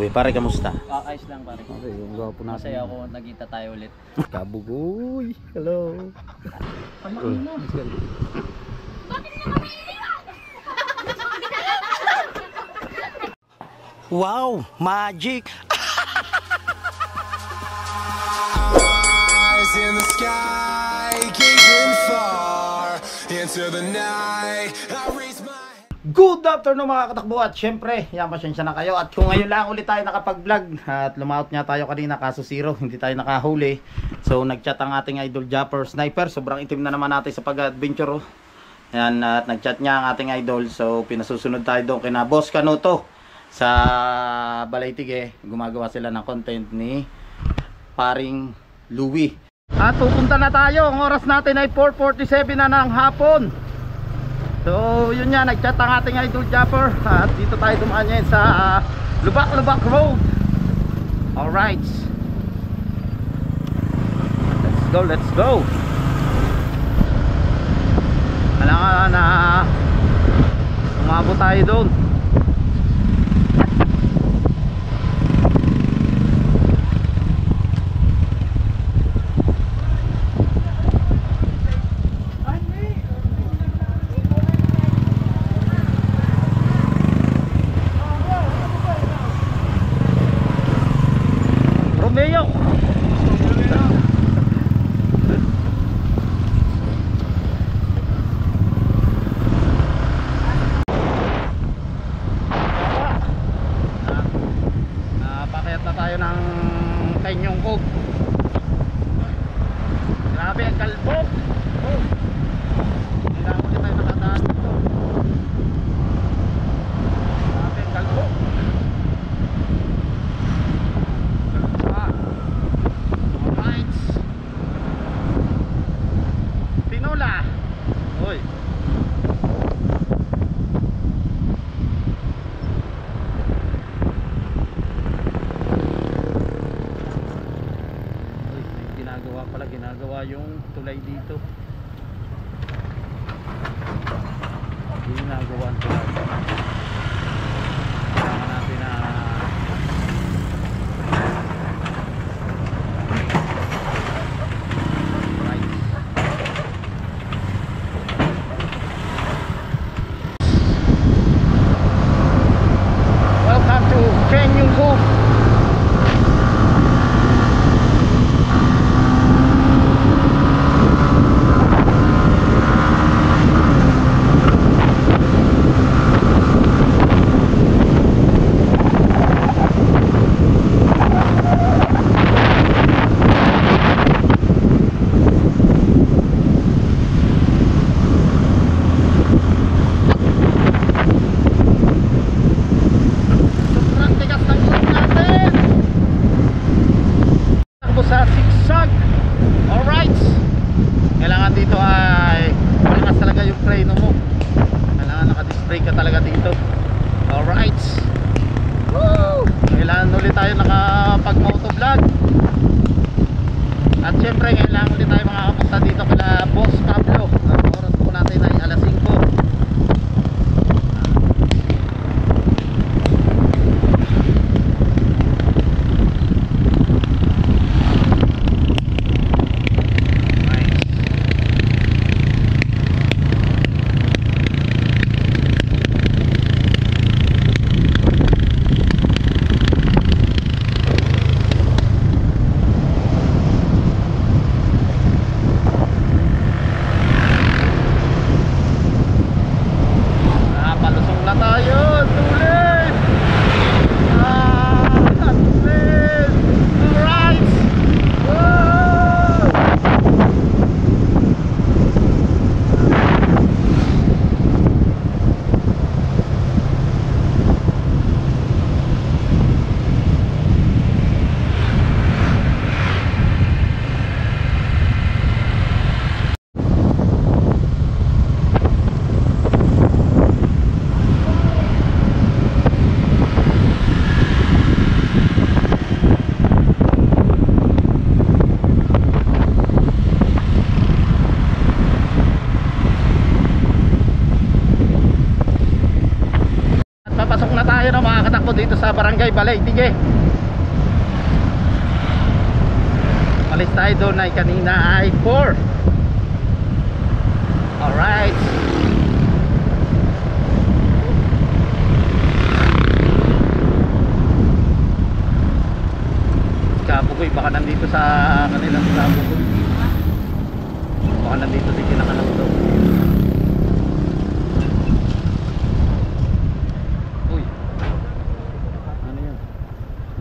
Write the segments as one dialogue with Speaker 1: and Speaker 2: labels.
Speaker 1: Uy, pare, kamusta?
Speaker 2: Ayos lang pare.
Speaker 1: Okay, yung gwapo natin.
Speaker 2: Masaya ako, nagkita tayo ulit.
Speaker 1: Kabugoy! Hello! Wow! Magic!
Speaker 3: Eyes in the sky, gazing far into the night. I raise my
Speaker 1: Good afternoon mga katakbo at syempre, yan, pasensya na kayo. At kung ngayon lang ulit tayo nakapag-vlog at lumaot nga tayo kanina kaso zero, hindi tayo nakahuli. So nag-chat ang ating idol Japper Sniper, sobrang itim na naman natin sa pag-adventure. Oh. Yan, at nag-chat niya ang ating idol, so pinasusunod tayo doon kina Boss Canuto sa Balaytige. Gumagawa sila ng content ni paring Louie. At pupunta na tayo, ang oras natin ay 4:47 na ng hapon. So yun nga, nag-chat ang ating idol Japper at dito tayo dumaan ngayon sa Lubak-Lubak Road. Alright, let's go. Kailangan na umabot tayo doon. Romeo. Napakayat na tayo ng Kanyong Cove. Grabe ang kalbog. Oh. Kailangan ulit tayo nakadaan dito. Grabe ang kalbog. Tinola. Oy. Ginagawa yung tulay dito. Ginagawa ang tulay. Kailangan natin na welcome to Kanyong Cove. Sa zigzag. Alright, kailangan dito ay malakas talaga yung preno mo. Kailangan naka-disc brake ka talaga dito. Alright, woo! Kailangan ulit tayo nakapag-motovlog. At syempre kailangan ulit tayo makakapunta dito kala Boss Pablo. Ang oras po natin ay alas 5. barangay Balay Tige. Alis tayo doon ay kanina ay 4. Alright. Kabugoy baka nandito sa kanilang Kabugoy. Baka nandito din kinakalang doon. Uy, ano yun?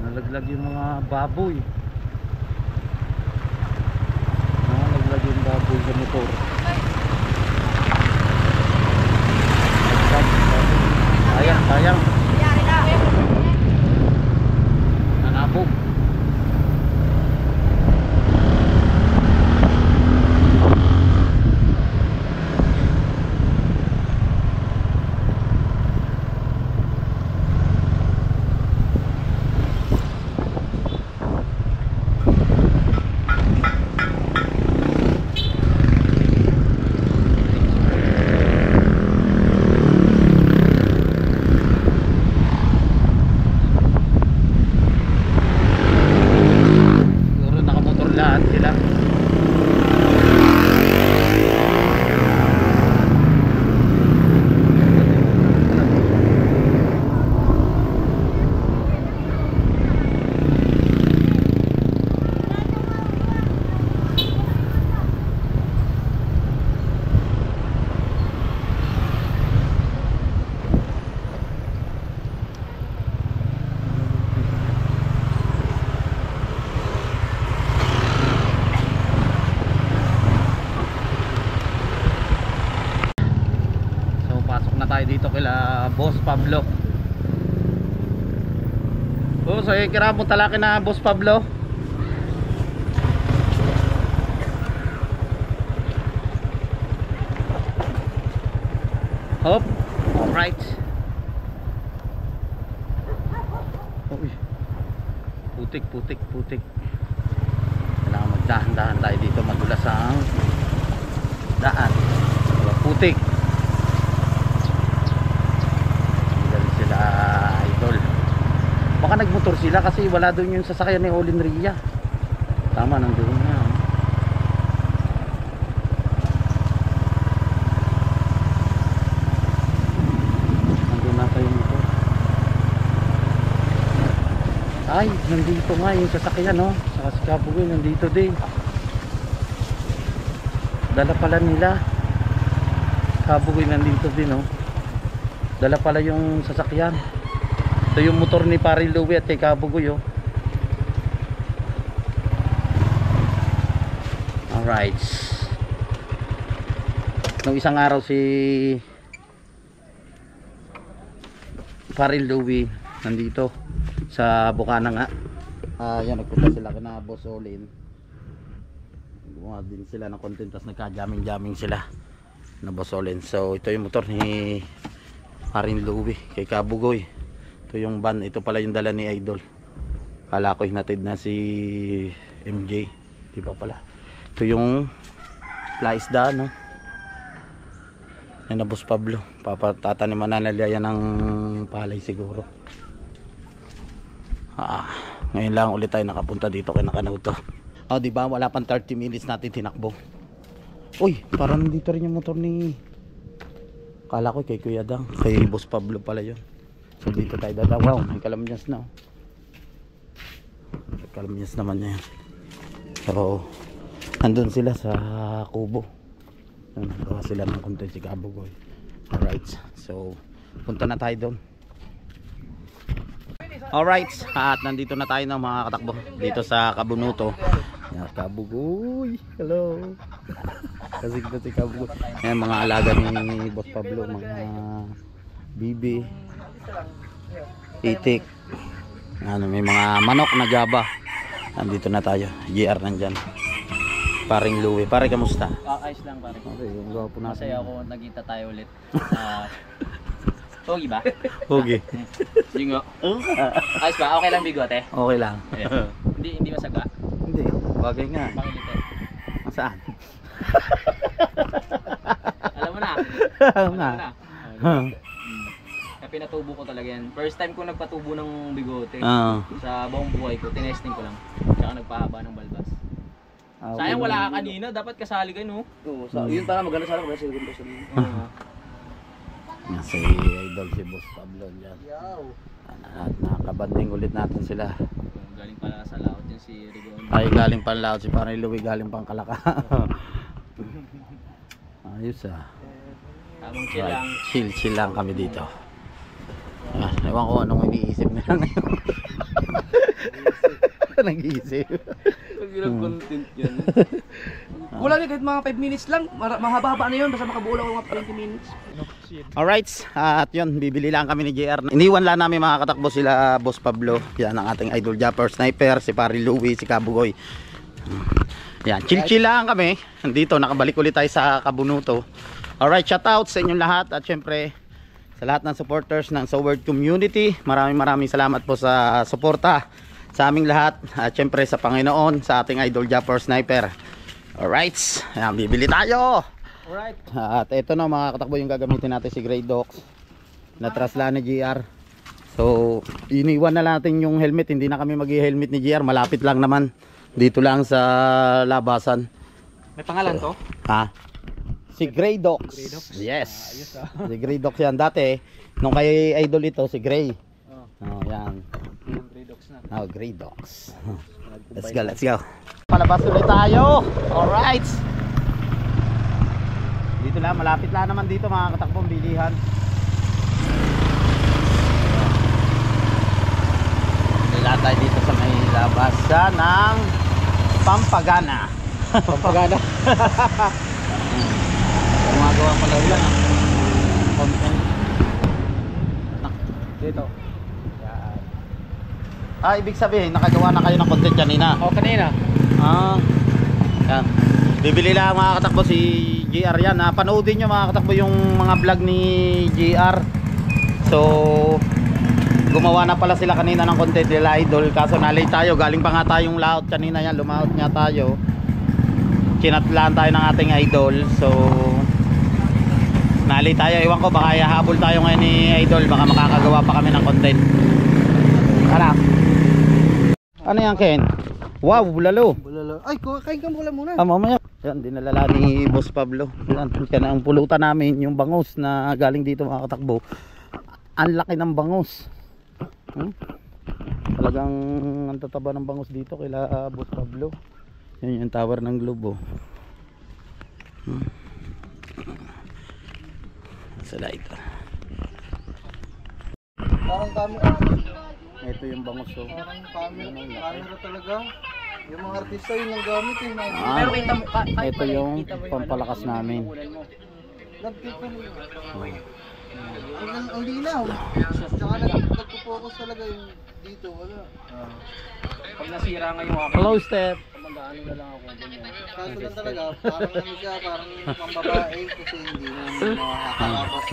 Speaker 1: Nalaglag yung mga baboy. Nalaglag yung baboy sa motor. Sayang, sayang. Nanabog. Tayo dito kila Boss Pablo. Oh, so kira mo talaki na Boss Pablo. Hop. All right. Uy. Putik, putik, putik. Kailangan magdahan-dahan tayo dito, madulas ang daan. Putik. Idol, baka nagmotor sila kasi wala doon yung sasakyan ni Olin Ria. Tama, nandoon na. Nandun na tayo motor. Ay, nandito nga yung sasakyan, no? Saka si Kabugoy nandito din. Dala pala nila. Kabugoy nandito din, no? Dala pala yung sasakyan. Ito yung motor ni Pare Louie at kay Kabugoy, oh. Alright. Nung isang araw si Pare Louie nandito sa Bukana nga. Yan, nagpunta sila kina Boss Olin. Gumawa din sila ng content, tapos nagka-jamming sila na Boss Olin. So ito yung motor ni Parin Louie kay Kabugoy. Ito yung van, ito pala yung dala ni Idol. Kala ko hinatid na si MJ, di ba pala. Ito yung laisda, no? Yan na Boss Pablo, papatataniman na nila yan ng palay siguro. Ngayon lang ulit tayo nakapunta dito kay Nakanauto. Oh, di ba wala pang 30 minutes natin tinakbo. Uy, parang nandito rin yung motor ni, kala ko kay Kuya Dang, kay Boss Pablo pala yun. So dito tayo dadaw. Wow, may kalamyas na, oh. May kalamyas naman niya yan. So nandun sila sa kubo, nagawa sila ng content si Kabugoy. Alright, so punta na tayo doon. Alright, at nandito na tayo ng mga katakbo dito sa Kabunuto. Yan, Kabugoy, hello. Kasi ito si Kabugoy. Yan, mga alaga ni Boss Pablo, mga bibi, itik, ano, may mga manok na Java. Nandito na tayo, GR nandyan. Paring Louie, pare kamusta?
Speaker 2: Ayos lang pare.
Speaker 1: Okay, yung gawa po natin.
Speaker 2: Masaya ako, nagkita tayo ulit. Pogi ba?
Speaker 1: Okay.
Speaker 2: Yung ayos ba? Okay lang bigote?
Speaker 1: Okay lang.
Speaker 2: Yeah. Hindi masaga?
Speaker 1: Hindi, bagay nga.
Speaker 2: Pangilit eh.
Speaker 1: Saan?
Speaker 2: Alam mo na.
Speaker 1: Alam na.
Speaker 2: pinatubo ko talaga yan. First time ko nagpatubo ng bigote.
Speaker 1: Ah.
Speaker 2: Sa buong buhay ko, tinesting ko lang. Tsaka nagpahaba ng balbas. Sayang wala ka kanina, dapat kasali ka no?
Speaker 4: Oo, yun para maganda sana kung nasa segundo sa mga.
Speaker 1: Yan si Idol, si Boss Pablo dyan.
Speaker 4: Yaw.
Speaker 1: At nakabanding ulit natin sila.
Speaker 2: Galing pala sa laot yung si Rigon.
Speaker 1: Ay galing pang laot, si Parang Louie galing pang Kalaka. Ayos ah.
Speaker 2: Tamang chill lang.
Speaker 1: Chill lang kami dito. Ah, ewan ko anong iniisip nila ngayon. Nag-iisip.
Speaker 4: Pag content yan. Wala na kahit mga 5 minutes lang. Mahaba-haba na yun. Basta makabuo lang ako mga 20 minutes.
Speaker 1: Alright, at yun, bibili lang kami ni JR. Iniwan lang namin mga katakbo sila Boss Pablo. Yan ang ating idol Japper Sniper, si Pari Louie, si Kabugoy. Yan, chill lang kami. Dito, nakabalik ulit tayo sa Kabunuto. Alright, shout out sa inyong lahat. At syempre, sa lahat ng supporters ng Soward Community, maraming salamat po sa suporta sa aming lahat. At syempre sa Panginoon, sa ating idol Japper Sniper. Alright, yan, bibili tayo.
Speaker 2: Alright.
Speaker 1: At ito na mga katakbo yung gagamitin natin si Grey Docs na trasla ni GR. So iniwan na natin yung helmet. Hindi na kami mag-helmet ni GR. Malapit lang naman. Dito lang sa labasan.
Speaker 2: May pangalan to?
Speaker 1: Ha? Si Grey Docs. Yes. Si Grey Docs yan. Dati nung kay idol ito si Grey. Oh, yan.
Speaker 2: Grey Dogs na.
Speaker 1: Oh, Grey Docs. Let's go. Palabas ulit tayo. Alright. Dito lang, malapit lang naman dito mga katakbong bilihan. Dila tayo dito sa may labasan ng Pampagana.
Speaker 4: Pampagana.
Speaker 1: Gumagawa pala yan ang content.
Speaker 4: Dito.
Speaker 1: Ah, ibig sabihin, nakagawa na kayo ng content kanina.
Speaker 4: O, kanina.
Speaker 1: Ah, yan. Bibili lang mga katakbo si JR yan. Panoodin nyo mga katakbo yung mga vlog ni JR. So gumawa na pala sila kanina ng content nila idol. Kaso nalate tayo, galing pa nga tayong laot kanina yan. Lumaot nga tayo. Kinatlaan tayo ng ating idol. So nalate tayo, iwan ko baka habol tayo ngayon ni idol. Baka makakagawa pa kami ng content. Ano yan Ken? Wow, bulalo.
Speaker 4: Ay, kain ka muna muna.
Speaker 1: Mamaya. Yan, dinalala ni Boss Pablo. Yan, yan ang pulutan namin, yung bangus na galing dito mga katakbo. Ang laki ng bangus. Talagang ang tataba ng bangus dito kila Boss Pablo. Yan yung tower ng Globe. Sala ito.
Speaker 4: Parang kami.
Speaker 1: Ito yung bangus.
Speaker 4: Parang camera talaga. Yung mga artista yun ang gamit eh.
Speaker 2: Pero kita mo,
Speaker 1: Ito yung pampalakas namin.
Speaker 4: Nagkita mo yun. Ang linaw. Tsaka nagpo-focus talaga yung dito. Wala.
Speaker 2: Pag nasira nga yung akin,
Speaker 1: Hello step.
Speaker 2: mag-ano na lang ako.
Speaker 4: Kaso lang talaga, parang ano siya, parang pambabae kasi hindi naman makakalapas.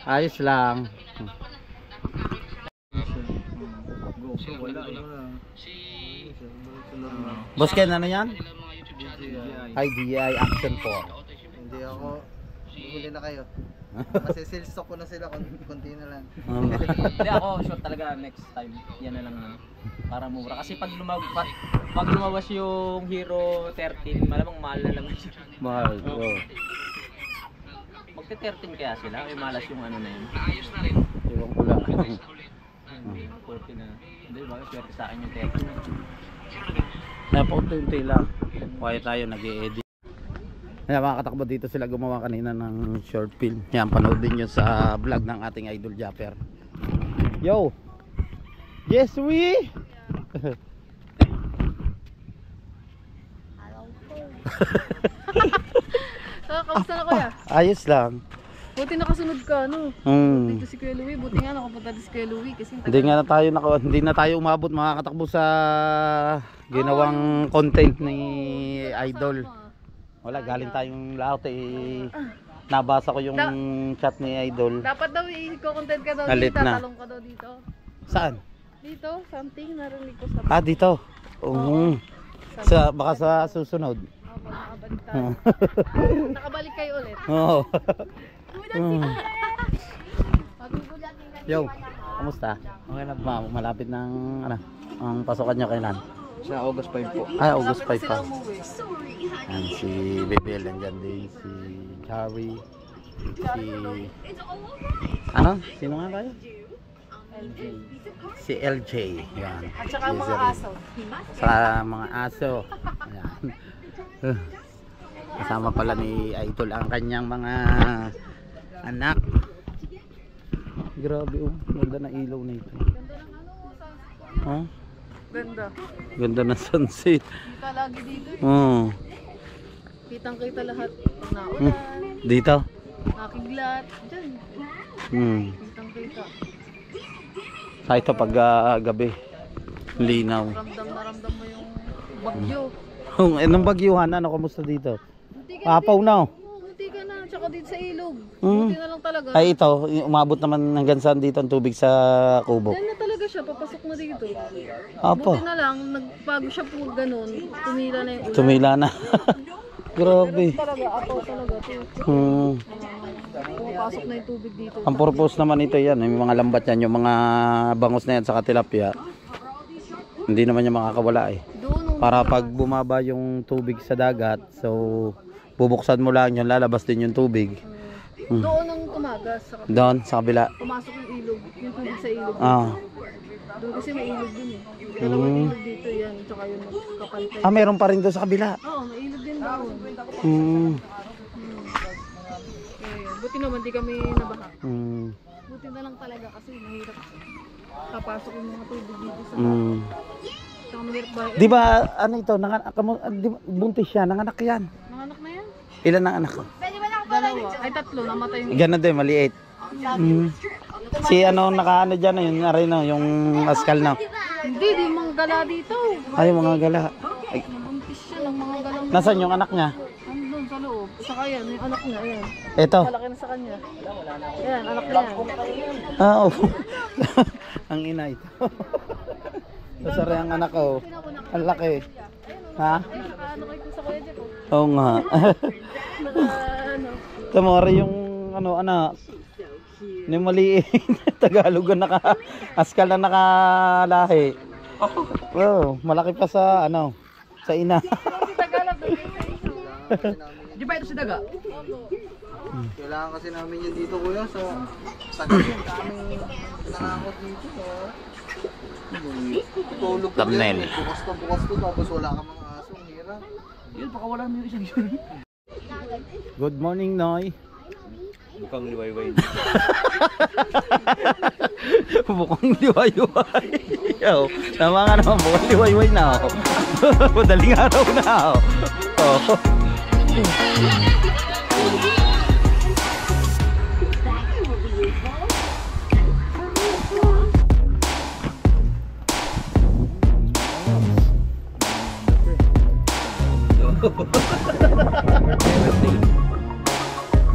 Speaker 1: Ayos lang. Boss Ken, ano yan? Ay, DI Action 4.
Speaker 4: Hindi ako, huli na kayo. Kasi sales stock ko na sila, konti na lang.
Speaker 2: Hindi ako, sure talaga next time. Yan na lang para mura. Kasi pag lumawas yung Hero 13, malamang mahal na lang siya.
Speaker 1: Mahal. Oh.
Speaker 2: Magte-13 kaya sila? Ay malas yung ano na yun.
Speaker 1: Iwan ko lang.
Speaker 2: 14 na. Hindi ba? Swerte sa akin yung 13.
Speaker 1: Napunti-unti lang. Kaya tayo nag-i-edit. Yan mga katakbo, dito sila gumawa kanina ng short film. Yan, panoodin nyo sa vlog ng ating idol Japper. Yo! Yes, we!
Speaker 5: Kamusta na kuya?
Speaker 1: Ayos lang.
Speaker 5: Buti nakasunod ka, no?
Speaker 1: Hmm.
Speaker 5: Dito si Kuya Louie. Buti nga nakapunta dito si Kuya Louie kasi
Speaker 1: Hindi na tayo umabot mga katakbo sa ginawang content ni idol. Wala, galing tayong lahat eh. Nabasa ko yung chat ni idol.
Speaker 5: dapat daw i-content ka daw
Speaker 1: Nalit
Speaker 5: dito,
Speaker 1: na.
Speaker 5: tatalong ka daw dito.
Speaker 1: Saan?
Speaker 5: Dito, something narinig ko sa
Speaker 1: Ah, dito. Oo. Baka sa susunod.
Speaker 5: nakabalik tayo. Nakabalik kayo ulit.
Speaker 1: Oo. Yo, kamusta?
Speaker 4: Okay lang.
Speaker 1: Malapit ng ano, ang pasukan nyo kailan?
Speaker 4: Sa August 5 po.
Speaker 1: Ah, August 5 pa. Yan, si Bebel nandyan din, si Charlie, si... Ano? Sino nga kayo? Si LJ. Yan.
Speaker 5: At saka
Speaker 1: Si
Speaker 5: mga
Speaker 1: Zeri.
Speaker 5: aso.
Speaker 1: Sa mga aso. Ayan. Kasama pala ni Idol ang kanyang mga anak. Grabe oh, ganda na ilaw na ito. Oh,
Speaker 5: Ganda.
Speaker 1: ganda na sunset.
Speaker 5: Kita lagi dito.
Speaker 1: Oh.
Speaker 5: Kitang kita lahat. Pag naulan,
Speaker 1: Dito.
Speaker 5: nakiglat. Diyan. Kitang kita.
Speaker 1: Sa ito pag gabi. Linaw.
Speaker 5: Ramdam mo yung bagyo.
Speaker 1: Anong bagyuhan? Ano, kamusta dito?
Speaker 5: Munti ka
Speaker 1: Apaw na oh.
Speaker 5: Munti ka na. Tsaka dito sa ilog.
Speaker 1: Mm.
Speaker 5: Munti na lang talaga.
Speaker 1: Ay ito, umabot naman hanggang saan dito ang tubig sa kubo.
Speaker 5: Diyan na talaga siya. Papasok na dito.
Speaker 1: Apo,
Speaker 5: Buti na lang. Nagbago siya po ganun. Tumila na yung ulan.
Speaker 1: tumila na. Grabe.
Speaker 5: Talaga. Apaw talaga. Pumapasok na yung tubig dito.
Speaker 1: Ang purpose naman ito yan, yung mga lambat yan, yung mga bangus na yan sa tilapia. Hindi naman yung makakawala eh.
Speaker 5: Doon.
Speaker 1: Para pag bumaba yung tubig sa dagat, so bubuksan mo lang yun, lalabas din yung tubig.
Speaker 5: Doon ang tumagas.
Speaker 1: Doon, sa kabila.
Speaker 5: Pumasok yung ilog. Yung tubig sa ilog.
Speaker 1: Ah.
Speaker 5: Doon kasi may ilog dun eh. Dalawang ilog dito yan. Tsaka yung kapantay.
Speaker 1: Ah, meron pa rin doon sa kabila.
Speaker 5: Oo, may ilog din doon. Buti naman di kami nabaha. Buti na lang talaga kasi mahirap kapasok yung mga tubig dito sa Tsaka mahirap ba?
Speaker 1: Di ba, ano ito, buntis siya, nanganak yan.
Speaker 5: Nanganak na yan?
Speaker 1: Ilan ang anak ko?
Speaker 5: Dalawa. Ay, tatlo. Namatay yung
Speaker 1: Ganun din, maliit. Si ano, nakaano dyan, yun na rin, yung askal na.
Speaker 5: Hindi, di mga gala dito.
Speaker 1: Ay, mga gala. Ay,
Speaker 5: Nabuntis siya ng mga galang.
Speaker 1: nasaan yung anak niya?
Speaker 5: Andun sa loob. Saka yan, yung anak niya. Ayan.
Speaker 1: Ito.
Speaker 5: Malaki na sa kanya. Ayan, anak niya.
Speaker 1: Ah, oh. Ang ina ito. Masari ang anak ko. Ang laki. Ha?
Speaker 5: Nakaano kayo sa kuya Jeff.
Speaker 1: Oo nga.
Speaker 5: Ano?
Speaker 1: Tamari yung ano, anak. Ni maliit. Tagalog ang askal na nakalahi. Wow, malaki pa sa ano, sa ina.
Speaker 5: Si Tagalog.
Speaker 4: Di ba ito si Daga?
Speaker 6: Kailangan kasi namin yun dito kuya sa tagal yun. Daming nangangot dito. Tulog ka
Speaker 1: Thumbnail.
Speaker 6: dyan. Bukas to tapos wala ka mga aso. Ang hirap.
Speaker 4: Yun, pakawala mo yung isang yun.
Speaker 1: Good morning, Noy.
Speaker 6: Mukhang liwayway.
Speaker 1: Bukang liwayway. Oh, tama nga naman, bukang liwayway na. Oh. Madaling araw na. Oh.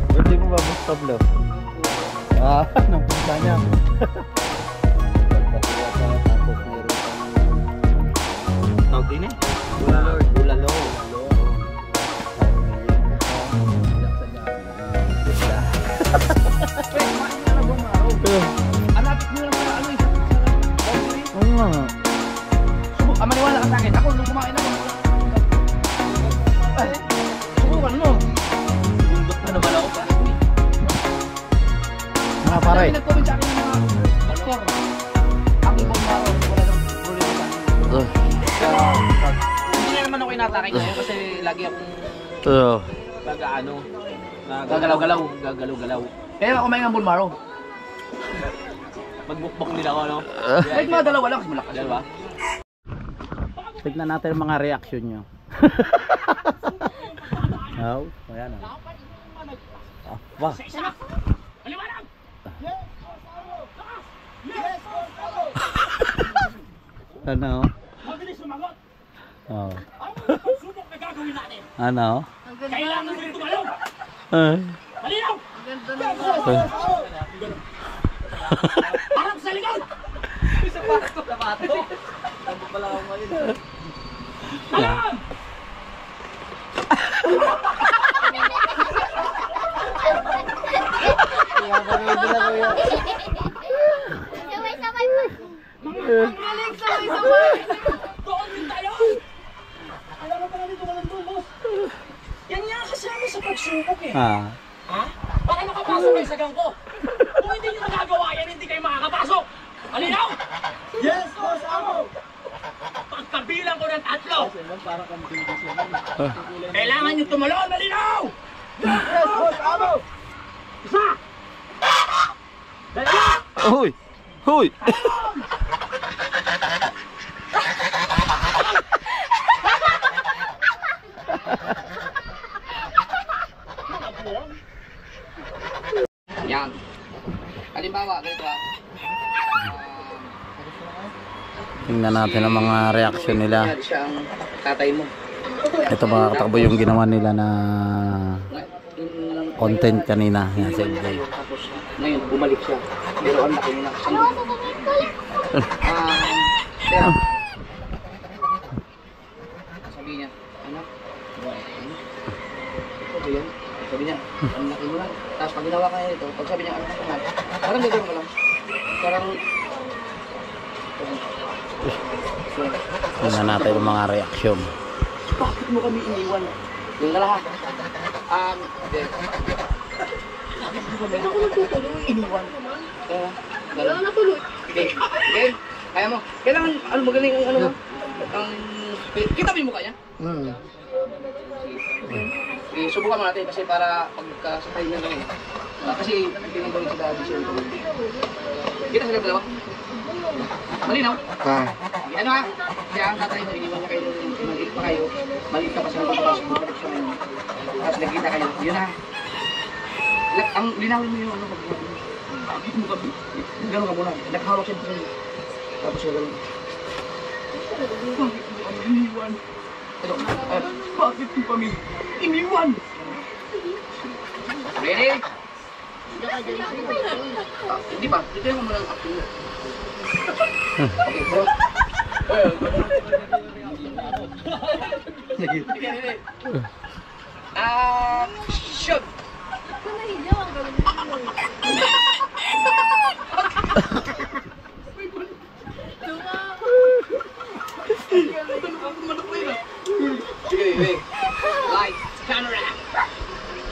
Speaker 1: Birthday mo ba, Boss Pablo? Ah, nung punta niya. Tawag din eh? Bulalo.
Speaker 4: Alapit mo lang sa ano eh.
Speaker 1: Oo nga.
Speaker 4: Maniwala ka sa akin. Ako, nung kumain ako. Ay, subukan mo.
Speaker 2: Ano ba ako pa?
Speaker 1: Mga pare.
Speaker 4: Dami nag-comment sa akin ng mga doktor. Ang ibang maro, wala nang problema sa akin.
Speaker 2: Hindi na naman ako inatake ngayon kasi lagi akong gagaano. Gagalaw-galaw.
Speaker 4: Kaya ako kumain ng bulmaro.
Speaker 2: Magbukbok nila ako, no?
Speaker 4: Kahit mga dalawa lang, kasi malakas.
Speaker 2: Dalawa?
Speaker 1: Tignan natin ang mga reaction nyo. Oh, ayan o. Apa. Ano? Oh. Ano?
Speaker 5: Ang ganda ng
Speaker 1: Ay.
Speaker 5: ang ganda ng Galing sabay-sabay.
Speaker 7: Doon din tayo! Kailangan pa natin tumalang doon, boss. Yan nga kasama sa pagsubok eh.
Speaker 1: Ah.
Speaker 7: Ha? Baka nakapasok kayo sa gangko. Kung hindi nyo nagagawa yan, hindi kayo makakapasok. Malinaw? Yes, boss, ako. Pagkabilang ko ng 3. Kailangan nyo tumalon, malinaw! Yes, boss, ako. Isa! Dalawa!
Speaker 1: Hoy! Hoy!
Speaker 4: Yan. Halimbawa, ganito ha.
Speaker 1: Tingnan natin ang mga reaction nila.
Speaker 4: Yan siya ang tatay mo.
Speaker 1: Ito mga katakbo yung ginawa nila na content kanina. Yan sa LJ.
Speaker 4: Tapos ngayon, bumalik siya. Pero ang laki mo na. Pero, sabi niya, anak, sabi yan. Sabi niya, ang laki mo na. Tapos pag ginawa ka niya ito, pag sabi niya, anak, parang gagawin mo lang. Parang,
Speaker 1: Tingnan natin yung mga reaction.
Speaker 4: bakit mo kami iniwan? Yung lahat. Hindi. Bakit ako nagtutuloy? Iniwan.
Speaker 5: Wala na tuloy.
Speaker 4: Okay. Okay. Kaya mo. Kailangan, ano magaling ang ano mo? Ang, kita mo yung mukha niya? Okay, subukan mo natin kasi para pagkasakay niya lang. Kasi pinagaling si Daddy siya ito. Kita sila dalawa? Malinaw? Ano ha? Kaya ang tatay mo, iniwan niya kayo nung maliit pa kayo. Maliit ka pa sa pagpapasok mo. Tapos nagkita kayo. Yun ha. Ang linawin mo yung ano pag bakit mo kami? Gano'n ka muna. Naghawak siya dito. Tapos siya gano'n. Bakit mo kami iniwan? Bakit mo kami iniwan? Ready? Hindi pa. Dito yung muna ang acting mo. Okay, bro. Sige. Shoot!
Speaker 5: Nahihiyaw ang gawin mo.
Speaker 4: Sige. Light, camera,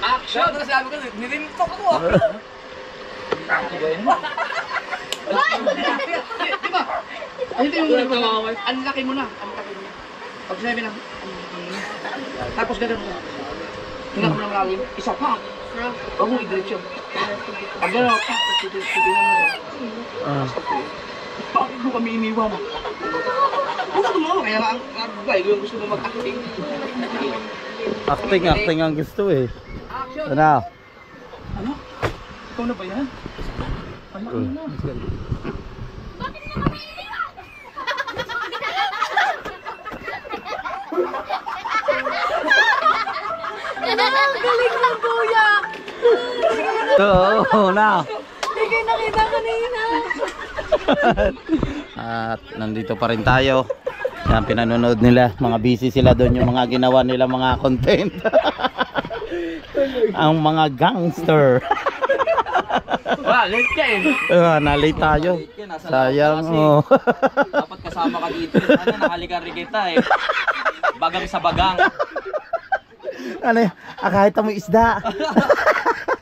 Speaker 4: action! Ano sabi ko? Nirintok ako ah! Di ba? Ay, hindi yung nagkakaway. Ang laki mo na. Pag sinabi na, tapos gano'n mo. Tingnan mo na malalim. Isa pa. Huwag mo i-direct pag gano'n, titignan mo na. Bakit mo kami iniwan? Gusto mo? Kaya nga ang guy, yung gusto mo mag-acting.
Speaker 1: Acting ang gusto eh. Ano?
Speaker 4: Ano? Ikaw na ba yan? Ano na?
Speaker 5: Bakit niya kami iniwan? Ang galing ng kuya!
Speaker 1: Oo, na.
Speaker 5: Hindi kayo nakita kanina.
Speaker 1: At nandito pa rin tayo. Yan, pinanonood nila. Mga busy sila doon yung mga ginawa nila mga content. Ang mga gangster.
Speaker 2: Late ka eh.
Speaker 1: Na-late tayo. Sayang. Oh.
Speaker 2: Dapat kasama ka dito. Ano, nakalikan rin kita eh. Bagang sa bagang.
Speaker 1: Ano yun? Kahit mo isda.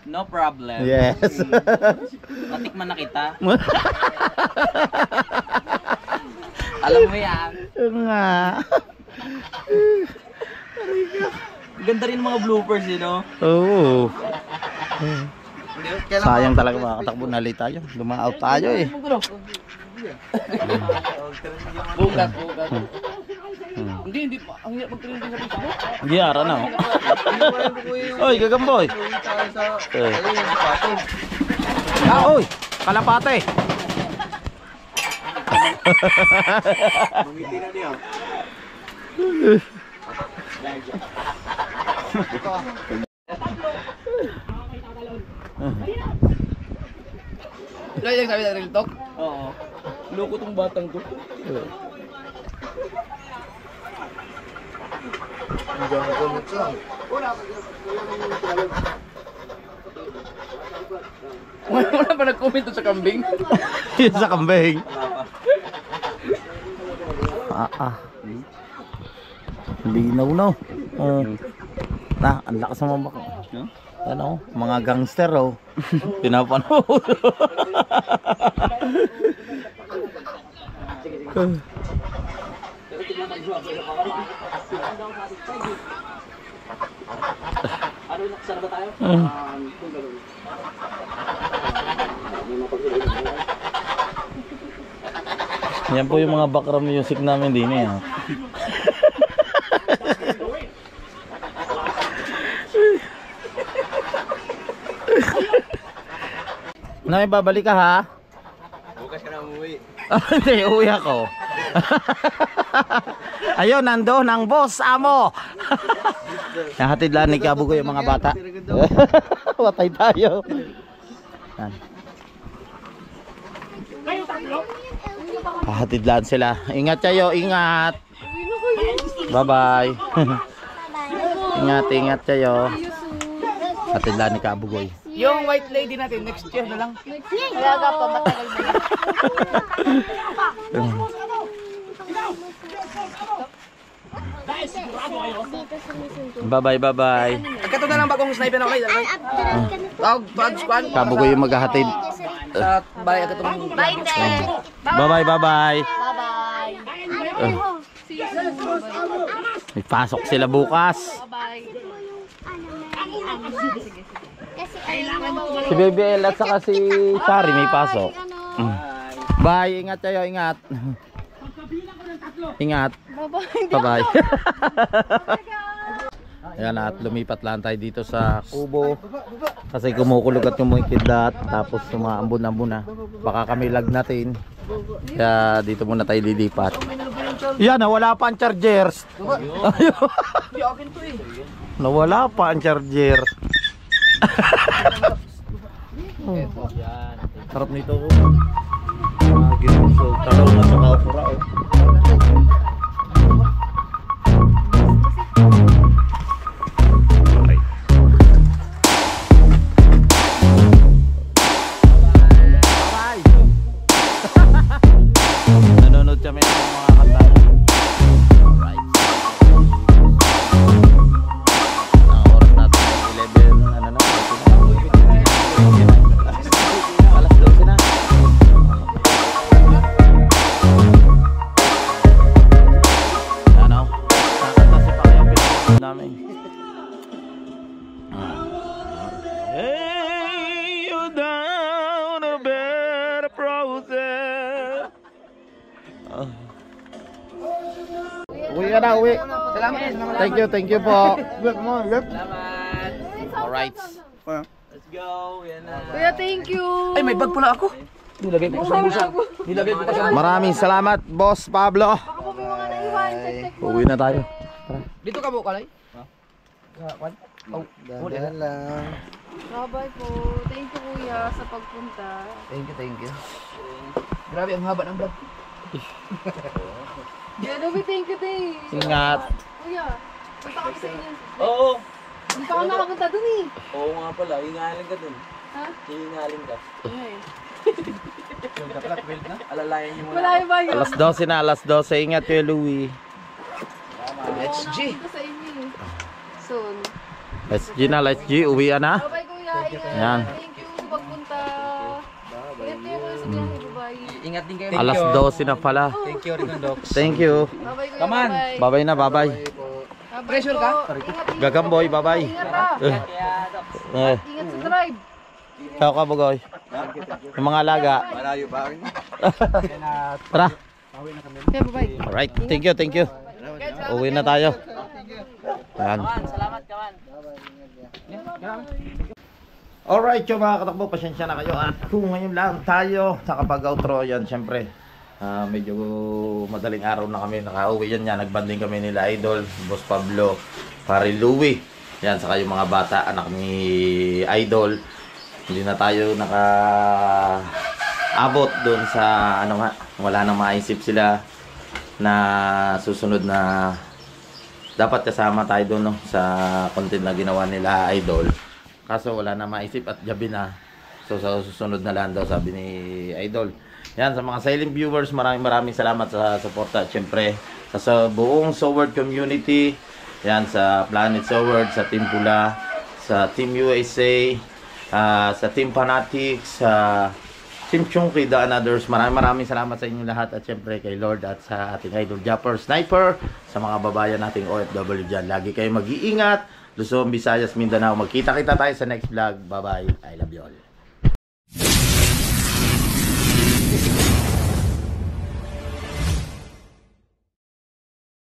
Speaker 2: No problem.
Speaker 1: Yes.
Speaker 2: Natikman na kita. Alam mo yan.
Speaker 1: Nga.
Speaker 2: Ganda rin mga bloopers eh, no?
Speaker 1: Oo. Sayang talaga mga katakbo, na-late tayo. Luma-out tayo eh.
Speaker 4: Bugat. Hindi pa. Ang hirap magtuloy din sa Facebook.
Speaker 1: Hindi, ara na. Oy, gagamboy. Oy, kalapate.
Speaker 4: Kaya yung sabi na real talk?
Speaker 2: Oo. Loko tong batang to.
Speaker 4: Wala pa nag-comment doon sa kambing.
Speaker 1: Yun sa kambing. Linaw na. Oh. Na, ang lakas ng mga ano, mga gangster oh. Pinapanood.
Speaker 2: Ano, nakasara ba tayo?
Speaker 1: Yan po yung mga background music namin din eh. Nay, babalik ka ha?
Speaker 6: Bukas ka na umuwi.
Speaker 1: Hindi, uwi ako. Ayun, nandoon ang boss, amo. Nahatid lang ni Kabugoy yung mga bata. Watay tayo. Yan. Hahatid lang sila. Ingat kayo, ingat. Bye-bye. Ingat, ingat kayo. Hatid lang ni Kabugoy.
Speaker 4: Yung white lady natin, next year na lang.
Speaker 5: Kaya ka pa matagal na.
Speaker 1: Bye-bye, bye-bye.
Speaker 4: Ito na lang bagong sniper na kayo. Tawag squad.
Speaker 1: Kabugoy yung maghahatid.
Speaker 4: Sa balay agad itong...
Speaker 5: Bye, Ted.
Speaker 1: Bye-bye, bye-bye.
Speaker 5: Bye-bye. See you soon. Bye-bye.
Speaker 1: May pasok sila bukas.
Speaker 5: Bye-bye.
Speaker 1: Si Baby El at saka si Shari may pasok. Bye, ingat kayo, ingat. Ingat. Bye-bye. Ayan at lumipat lang tayo dito sa kubo. Kasi kumukulog at kumikidlat. Tapos sumaambon-ambon na. Baka kami lagnatin. Kaya dito muna tayo lilipat. Yan, nawala pa ang chargers. Nawala pa ang charger. Sarap nito. Ginuso, talaw na sa kapura. Nanonood kami ng mga kanta. Right. Ang oras natin 11, ano na, alas 12 na. Ano? Nakanta si Pakay ang pinapanood namin. Hey, you down a bed of roses. Uwi ka na, uwi.
Speaker 4: Salamat.
Speaker 1: Thank you po.
Speaker 2: Salamat.
Speaker 1: Alright.
Speaker 2: Let's go. Yan na.
Speaker 5: Kuya, thank you.
Speaker 4: Ay, may bag pala ako. Nilagay ko pa sa bulsa. Nilagay ko pa sa...
Speaker 1: Maraming salamat, Boss Pablo.
Speaker 5: Baka po may mga naiwan. Check po.
Speaker 1: Uwi na tayo.
Speaker 4: Dito ka po, Kalay.
Speaker 6: Dahan lang.
Speaker 5: Bye-bye po. Thank you, kuya, sa pagpunta.
Speaker 4: Thank you. Grabe, ang haba ng vlog.
Speaker 5: Grabe, thank you, din.
Speaker 1: Ingat.
Speaker 5: Kuya, punta kami sa inyo.
Speaker 2: Oo.
Speaker 5: Hindi pa ako nakapunta dun eh.
Speaker 2: Oo nga pala. Hingaling ka dun.
Speaker 5: Ha?
Speaker 2: Hingaling ka.
Speaker 5: Okay.
Speaker 2: Alalayan niyo muna.
Speaker 5: Malayo ba yun?
Speaker 1: Alas 12 na, alas 12. Ingat kayo, Louie.
Speaker 4: Let's G.
Speaker 5: Punta sa inyo eh. Soon.
Speaker 1: Let's G na, let's G. Uwi na.
Speaker 5: Bye-bye, kuya. Ingat.
Speaker 1: Yan.
Speaker 5: Thank you sa pagpunta. Ingat kayo kuya sa biyahe. Bye-bye.
Speaker 4: Ingat din kayo.
Speaker 1: Alas 12 na pala.
Speaker 4: Thank you, Ricondox.
Speaker 1: Thank you.
Speaker 5: Bye-bye, kuya.
Speaker 2: Come on.
Speaker 5: Bye-bye.
Speaker 1: Bye-bye na, bye-bye.
Speaker 5: Bye-bye
Speaker 4: Pressure
Speaker 5: po.
Speaker 4: ka?
Speaker 5: Ingat, ingat.
Speaker 1: Gagamboy, bye-bye.
Speaker 5: Ingat ha. Ingat sa drive.
Speaker 1: Ciao, Kabugoy. Yung mga alaga.
Speaker 6: Malayo pa rin.
Speaker 1: Tara.
Speaker 5: Okay, bye-bye.
Speaker 1: Alright. Thank you. Uwi na tayo. Yan.
Speaker 2: Salamat, Kaman.
Speaker 1: Alright, yung mga katakbo, pasensya na kayo. At kung ngayon lang tayo nakapag-outro yan, syempre. Medyo madaling araw na kami nakauwi yan. Nagbanding kami nila Idol, Boss Pablo, Pare Louie. Yan, saka yung mga bata, anak ni Idol. Hindi na tayo naka-abot doon sa ano nga, wala nang maisip sila na susunod na dapat kasama tayo doon no, sa content na ginawa nila Idol. Kaso wala na maisip at gabi na. So sa susunod na lang daw sabi ni Idol. Yan, sa mga silent viewers, maraming salamat sa suporta. At syempre, sa buong Sword community, yan, sa Planet Sword, sa Team Pula, sa Team USA, sa Team Fanatics, sa Team Chunky, The Others. Maraming salamat sa inyo lahat. At syempre kay Lord at sa ating idol Japper Sniper, sa mga babayan nating OFW dyan. Lagi kayo mag-iingat. Luzon, Visayas, Mindanao. Magkita-kita tayo sa next vlog. Bye-bye. I love you all.